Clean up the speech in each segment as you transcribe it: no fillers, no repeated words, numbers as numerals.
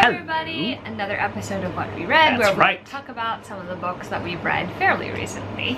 everybody, another episode of What We Read, That's where we talk about some of the books that we've read fairly recently.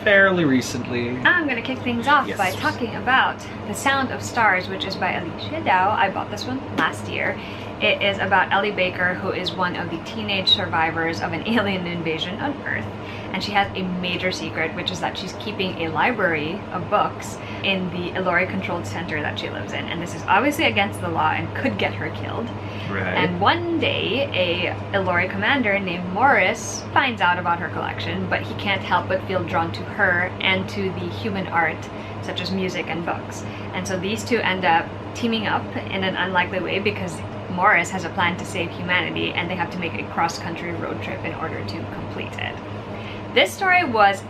I'm going to kick things off by talking about The Sound of Stars, which is by Alicia Dow. I bought this one last year. It is about Ellie Baker, who is one of the teenage survivors of an alien invasion on Earth. And she has a major secret, which is that she's keeping a library of books in the Elori controlled center that she lives in. And this is obviously against the law and could get her killed. Right. And one day, a Elori commander named Morris finds out about her collection, but he can't help but feel drawn to her and to the human art, such as music and books. And so these two end up teaming up in an unlikely way because Morris has a plan to save humanity and they have to make a cross-country road trip in order to complete it. This story was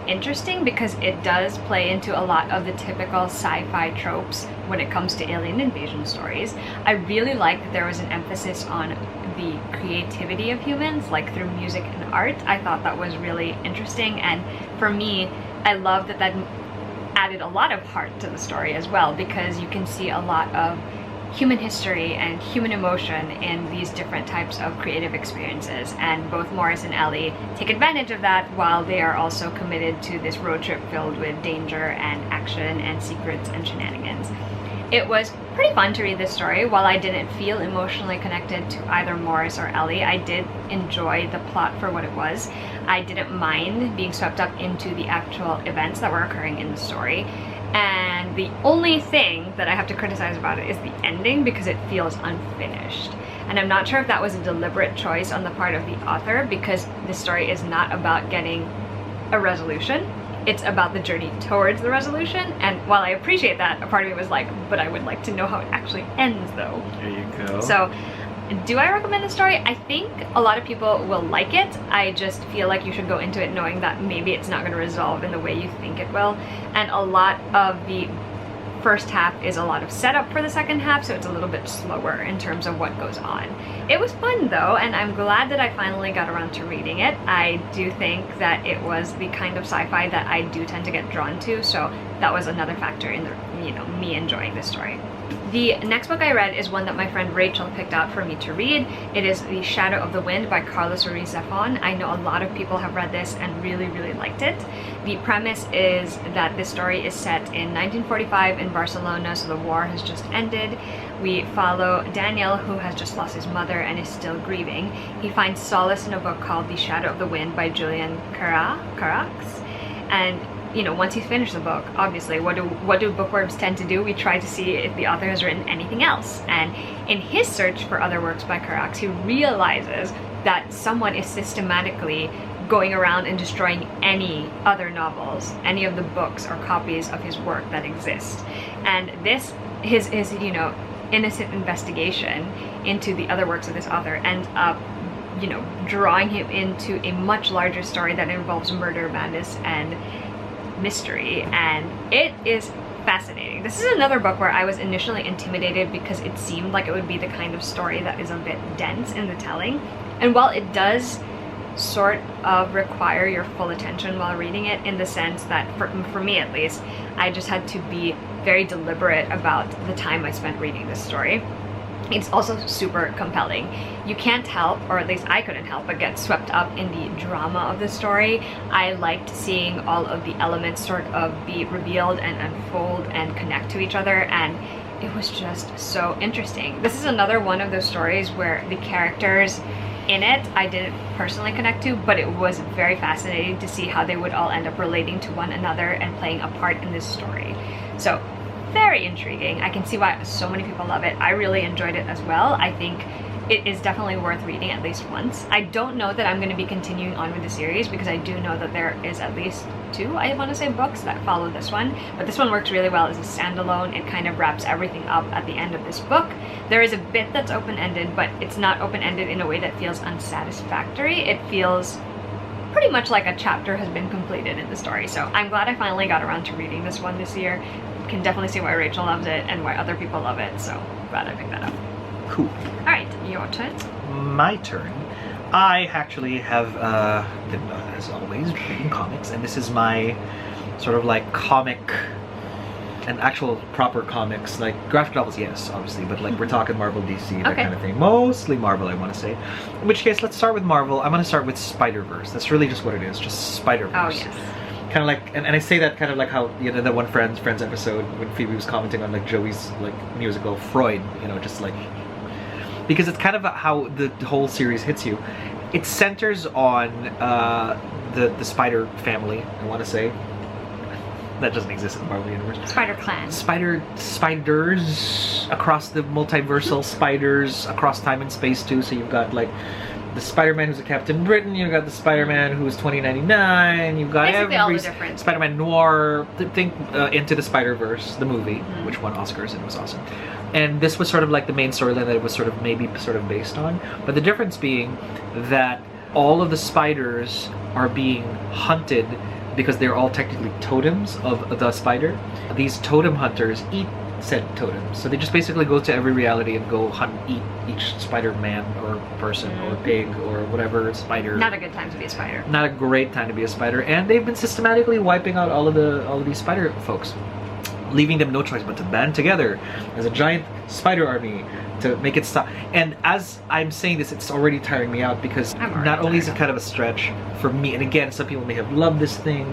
interesting because it does play into a lot of the typical sci-fi tropes when it comes to alien invasion stories. I really liked that there was an emphasis on the creativity of humans, like through music and art. I thought that was really interesting, and for me, I love that that added a lot of heart to the story as well, because you can see a lot of human history and human emotion in these different types of creative experiences, and both Morris and Ellie take advantage of that while they are also committed to this road trip filled with danger and action and secrets and shenanigans. It was pretty fun to read this story. While I didn't feel emotionally connected to either Morris or Ellie, I did enjoy the plot for what it was. I didn't mind being swept up into the actual events that were occurring in the story. And the only thing that I have to criticize about it is the ending, because it feels unfinished. And I'm not sure if that was a deliberate choice on the part of the author, because this story is not about getting a resolution. It's about the journey towards the resolution. And while I appreciate that, a part of me was like, but I would like to know how it actually ends though. There you go. So, do I recommend the story? I think a lot of people will like it. I just feel like you should go into it knowing that maybe it's not going to resolve in the way you think it will. And a lot of the first half is a lot of setup for the second half, so it's a little bit slower in terms of what goes on. It was fun though, and I'm glad that I finally got around to reading it. I do think that it was the kind of sci-fi that I do tend to get drawn to, so that was another factor in the, me enjoying this story. The next book I read is one that my friend Rachel picked out for me to read. It is The Shadow of the Wind by Carlos Ruiz Zafón. I know a lot of people have read this and really, really liked it. The premise is that this story is set in 1945 in Barcelona, so the war has just ended. We follow Daniel, who has just lost his mother and is still grieving. He finds solace in a book called The Shadow of the Wind by Julian Carax. And once he's finished the book, obviously, what do bookworms tend to do? We try to see if the author has written anything else. And in his search for other works by Carax, he realizes that someone is systematically going around and destroying any other novels, any of the books or copies of his work that exist. And this, his innocent investigation into the other works of this author ends up drawing him into a much larger story that involves murder, madness, and mystery, and it is fascinating. This is another book where I was initially intimidated because it seemed like it would be the kind of story that is a bit dense in the telling, and while it does sort of require your full attention while reading it, in the sense that for me at least, I just had to be very deliberate about the time I spent reading this story. It's also super compelling. You can't help, or at least I couldn't help, but get swept up in the drama of the story. I liked seeing all of the elements sort of be revealed and unfold and connect to each other, and it was just so interesting. This is another one of those stories where the characters in it I didn't personally connect to, but it was very fascinating to see how they would all end up relating to one another and playing a part in this story. So, very intriguing. I can see why so many people love it. I really enjoyed it as well. I think it is definitely worth reading at least once. I don't know that I'm going to be continuing on with the series, because I do know that there is at least 2, I want to say, books that follow this one, but this one works really well as a standalone. It kind of wraps everything up at the end of this book. There is a bit that's open-ended, but it's not open-ended in a way that feels unsatisfactory. It feels pretty much like a chapter has been completed in the story. So I'm glad I finally got around to reading this one this year. Can definitely see why Rachel loves it and why other people love it, so glad I picked that up. Cool. Alright, your turn. My turn. I actually have been, as always, reading comics, and this is my sort of like comic and actual proper comics, like graphic novels, yes, obviously, but like we're talking Marvel, DC, that Okay. kind of thing. Mostly Marvel, I want to say. In which case, let's start with Marvel. I'm going to start with Spider-Verse. That's really just what it is, just Spider-Verse. Oh, yes. Kind of like, and I say that kind of like how, you know, that one Friends episode when Phoebe was commenting on like Joey's like musical Freud, you know, just like, because it's kind of how the whole series hits you. It centers on the Spider family, I want to say. That doesn't exist in the Marvel universe. Spider Clan. Spiders across the multiversal spiders across time and space too. So you've got like the Spider-Man who's a Captain Britain. You've got the Spider-Man who's 2099. You've got Basically all every the different Spider-Man Noir. Think Into the Spider-Verse, the movie, which won Oscars and was awesome. And this was sort of like the main storyline that it was sort of maybe sort of based on. But the difference being that all of the spiders are being hunted because they're all technically totems of the spider. These totem hunters eat said totems. So they just basically go to every reality and go hunt, eat each Spider-Man or person or pig or whatever spider. Not a good time to be a spider. Not a great time to be a spider. And they've been systematically wiping out all of these spider folks, leaving them no choice but to band together as a giant spider army to make it stop. And as I'm saying this, it's already tiring me out because not only is it kind of a stretch for me, and again, some people may have loved this thing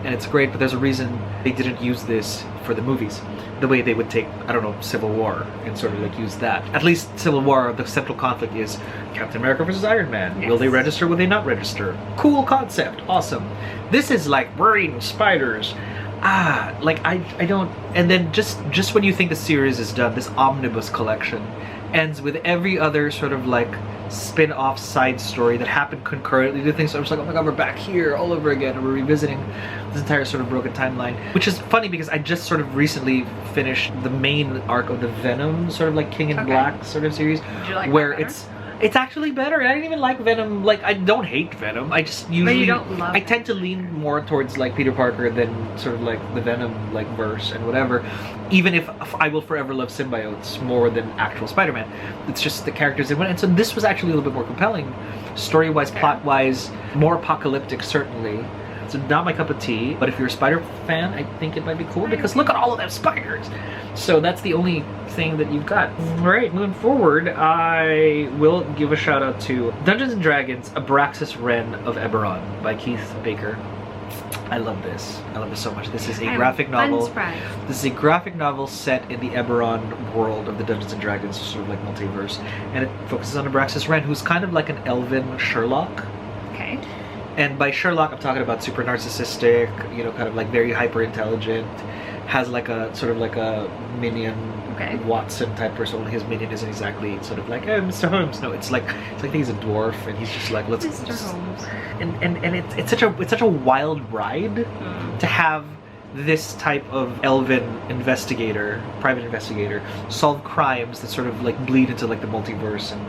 and it's great, but there's a reason they didn't use this for the movies the way they would take, I don't know, Civil War and sort of like use that. At least Civil War, the central conflict is Captain America versus Iron Man. Yes. Will they register? Will they not register? Cool concept. Awesome. This is like we're eating spiders. Like I don't. And then just when you think the series is done, this omnibus collection ends with every other sort of like spin-off side story that happened concurrently to things. So I was like, oh my god, we're back here all over again, and we're revisiting this entire sort of broken timeline. Which is funny because I just sort of recently finished the main arc of the Venom sort of like King in Black sort of series, Did you like where that it's actually better. I didn't even like Venom. Like, I don't hate Venom. I just usually... But you don't love I tend to lean more towards, like, Peter Parker than sort of, like, the Venom, like, verse and whatever. Even if I will forever love symbiotes more than actual Spider-Man. It's just the characters in one. And so this was actually a little bit more compelling. Story-wise, plot-wise, more apocalyptic, certainly. So not my cup of tea, but if you're a Spider fan, I think it might be cool because look at all of them spiders. So that's the only thing that you've got. All right, moving forward, I will give a shout out to Dungeons & Dragons Abraxis Wren of Eberron by Keith Baker. I love this. I love this so much. This is a graphic novel. This is a graphic novel set in the Eberron world of the Dungeons & Dragons, sort of like multiverse. And it focuses on Abraxis Wren, who's kind of like an elven Sherlock. Okay. And by Sherlock, I'm talking about super narcissistic, you know, kind of like very hyper intelligent, has like a sort of like a minion, Watson type person. His minion isn't exactly sort of like, oh, Mr. Holmes. No, it's like he's a dwarf, and he's just like, let's. Mr. Holmes. And it's such a wild ride to have this type of elven investigator, private investigator, solve crimes that sort of like bleed into like the multiverse and.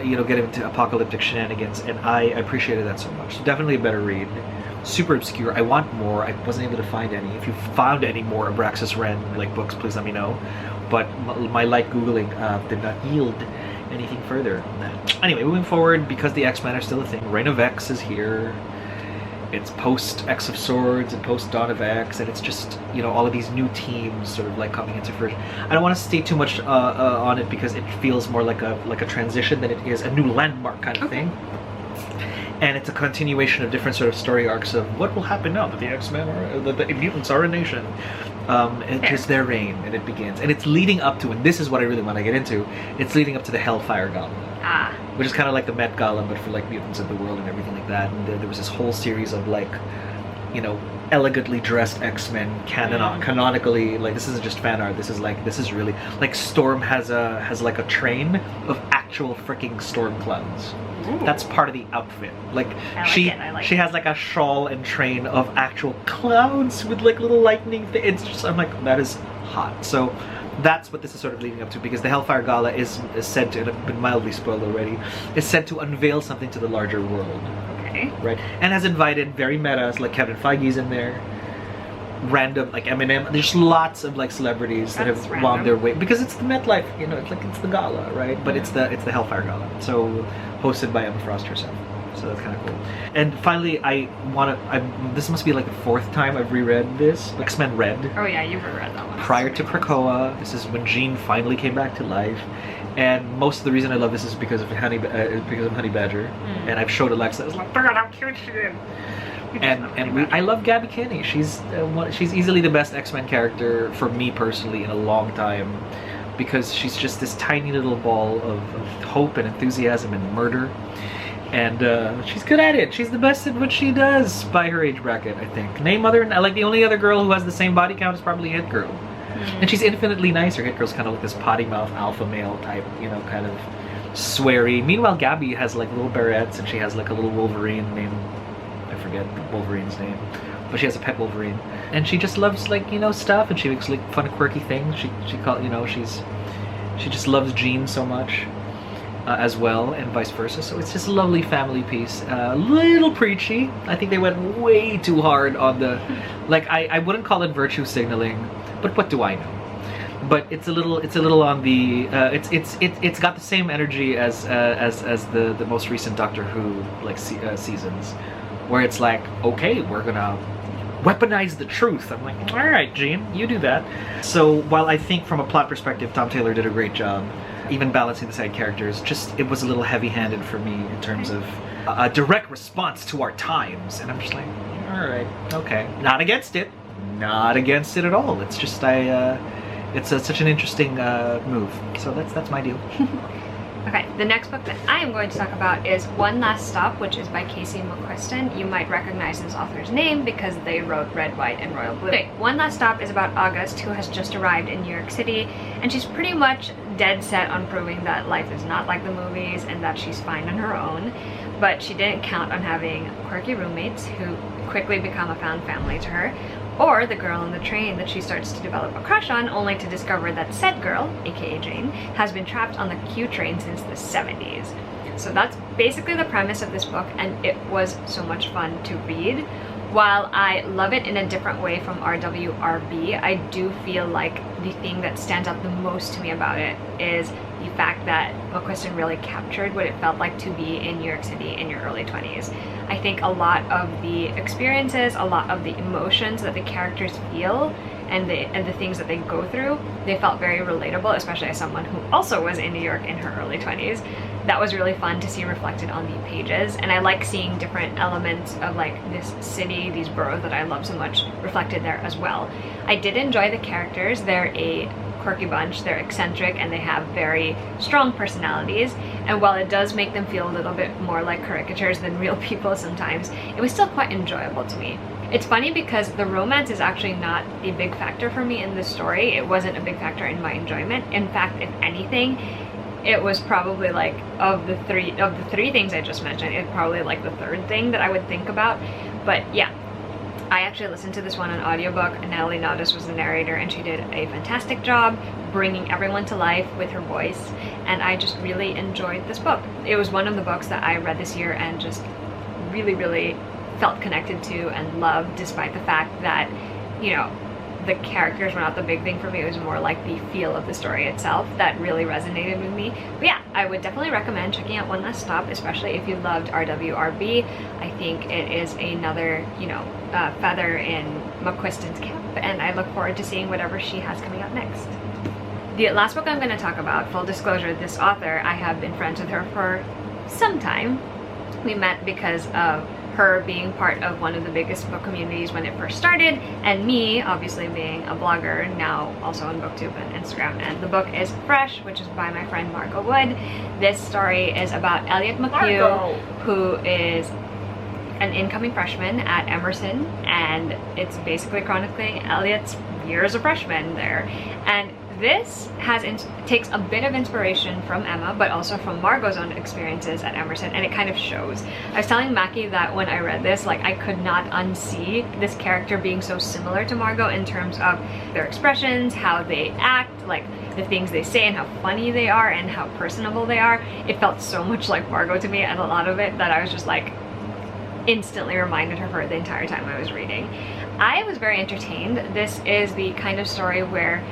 You know, get into apocalyptic shenanigans, and I appreciated that so much. So definitely a better read. Super obscure. I want more. I wasn't able to find any. If you found any more Abraxis Wren like books, please let me know. But my light googling did not yield anything further than that. Anyway, moving forward, because the X-Men are still a thing, Reign of X is here. It's post X of Swords and post Dawn of X, and it's just, you know, all of these new teams sort of like coming into fruition. I don't want to stay too much on it because it feels more like a transition than it is a new landmark kind of thing. And it's a continuation of different sort of story arcs of what will happen now that the X-Men are, that the mutants are a nation. It is their reign, and it begins. And it's leading up to, and this is what I really want to get into, it's leading up to the Hellfire Gala. Which is kind of like the Met Gala, but for like mutants of the world and everything like that. And there was this whole series of like, you know, elegantly dressed X-Men canonically. Like, this isn't just fan art. This is really like Storm has like a train of actual freaking Storm clowns. Ooh. That's part of the outfit. Like, she has like a shawl and train of actual clouds with like little lightning things. It's just, I'm like, that is hot. So that's what this is sort of leading up to, because the Hellfire Gala is said to, and I've been mildly spoiled already, is said to unveil something to the larger world. Okay. Right? And has invited very metas, like Kevin Feige's in there, random, like Eminem. There's lots of like celebrities that have wound their way, because it's the MetLife, you know, it's the gala, right? But it's the Hellfire Gala. So hosted by Emma Frost herself. So that's kind of cool. And finally, this must be like the 4th time I've reread this, X-Men Red. Oh yeah, you've read that one. Prior to Krakoa, this is when Jean finally came back to life. And most of the reason I love this is because of Honey Badger. And I've showed Alexa, I was like, God, how cute she is. I love Gabby Kinney. She's easily the best X-Men character for me personally in a long time, because she's just this tiny little ball of hope and enthusiasm and murder, and she's good at it. She's the best at what she does by her age bracket, I think. Name other, like the only other girl who has the same body count is probably Hit Girl, and she's infinitely nicer. Hit Girl's kind of like this potty mouth alpha male type, you know, kind of sweary. Meanwhile, Gabby has like little barrettes, and she has like a little Wolverine named, I forget Wolverine's name, but she has a pet Wolverine, and she just loves, like, you know, stuff, and she makes like fun quirky things. She just loves Jean so much as well, and vice versa. So it's just a lovely family piece. A little preachy. I think they went way too hard on the, like, I wouldn't call it virtue signaling, but what do I know? But it's a little on the it's got the same energy as the most recent Doctor Who like seasons, where it's like, okay, we're gonna weaponize the truth. I'm like, all right, Jean, you do that. So while I think from a plot perspective, Tom Taylor did a great job, even balancing the side characters, just it was a little heavy-handed for me in terms of a direct response to our times, and I'm just like, all right, okay, not against it at all. It's just it's such an interesting move. So that's my deal. Okay, the next book that I am going to talk about is One Last Stop, which is by Casey McQuiston. You might recognize this author's name because they wrote Red, White, and Royal Blue. Okay, One Last Stop is about August, who has just arrived in New York City, and she's pretty much dead set on proving that life is not like the movies and that she's fine on her own. But she didn't count on having quirky roommates who quickly become a found family to her, or the girl on the train that she starts to develop a crush on, only to discover that said girl, aka Jane, has been trapped on the Q train since the 70s. So that's basically the premise of this book, and it was so much fun to read. While I love it in a different way from RWRB, I do feel like the thing that stands out the most to me about it is the fact that McQuiston really captured what it felt like to be in New York City in your early 20s. I think a lot of the experiences, a lot of the emotions that the characters feel, and the things that they go through, they felt very relatable, especially as someone who also was in New York in her early 20s. That was really fun to see reflected on the pages, and I like seeing different elements of like this city, these boroughs that I love so much, reflected there as well. I did enjoy the characters. They're a quirky bunch, they're eccentric, and they have very strong personalities, and while it does make them feel a little bit more like caricatures than real people sometimes, it was still quite enjoyable to me. It's funny because the romance is actually not a big factor for me in this story. It wasn't a big factor in my enjoyment. In fact, if anything, it was probably like of the three things I just mentioned, it's probably like the third thing that I would think about. But yeah, I actually listened to this one on audiobook, and Natalie Naudus was the narrator, and she did a fantastic job bringing everyone to life with her voice, and I just really enjoyed this book. It was one of the books that I read this year and just really felt connected to and loved, despite the fact that, you know, the characters were not the big thing for me. It was more like the feel of the story itself that really resonated with me. But yeah, I would definitely recommend checking out One Last Stop, especially if you loved RWRB. I think it is another, you know, feather in McQuiston's cap, and I look forward to seeing whatever she has coming out next. The last book I'm going to talk about, full disclosure, this author, I have been friends with her for some time. We met because of her being part of one of the biggest book communities when it first started, and me obviously being a blogger, now also on BookTube and Instagram. And the book is Fresh, which is by my friend Margot Wood. This story is about Elliot McHugh, who is an incoming freshman at Emerson, and it's basically chronicling Elliot's years of freshman there. And this takes a bit of inspiration from Emma, but also from Margot's own experiences at Emerson, and it kind of shows. I was telling Mackie that when I read this, like, I could not unsee this character being so similar to Margot in terms of their expressions, how they act, like the things they say and how funny they are and how personable they are. It felt so much like Margot to me, and a lot of it that I was just like instantly reminded of her the entire time I was reading. I was very entertained. This is the kind of story where,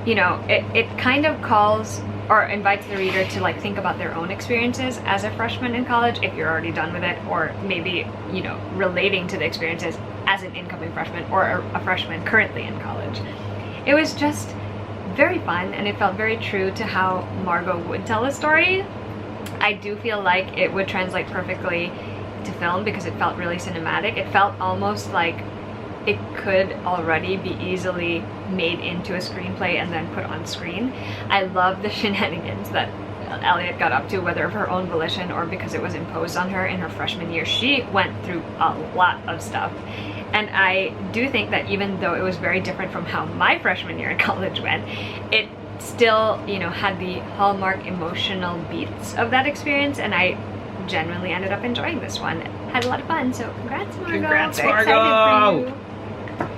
you know, it kind of calls, or invites the reader to like think about their own experiences as a freshman in college, if you're already done with it, or maybe, you know, relating to the experiences as an incoming freshman or a freshman currently in college. It was just very fun, and it felt very true to how Margot would tell a story. I do feel like it would translate perfectly to film because it felt really cinematic. It felt almost like it could already be easily made into a screenplay and then put on screen. I love the shenanigans that Elliot got up to, whether of her own volition or because it was imposed on her in her freshman year. She went through a lot of stuff. And I do think that even though it was very different from how my freshman year in college went, it still, you know, had the hallmark emotional beats of that experience, and I genuinely ended up enjoying this one. Had a lot of fun, so congrats, Margot. Congrats, Very Margot! excited for you.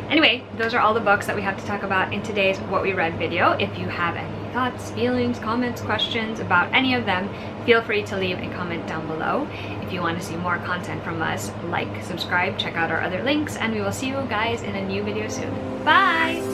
Anyway, those are all the books that we have to talk about in today's What We Read video. If you have any thoughts, feelings, comments, questions about any of them, feel free to leave a comment down below. If you want to see more content from us, like, subscribe, check out our other links, and we will see you guys in a new video soon. Bye!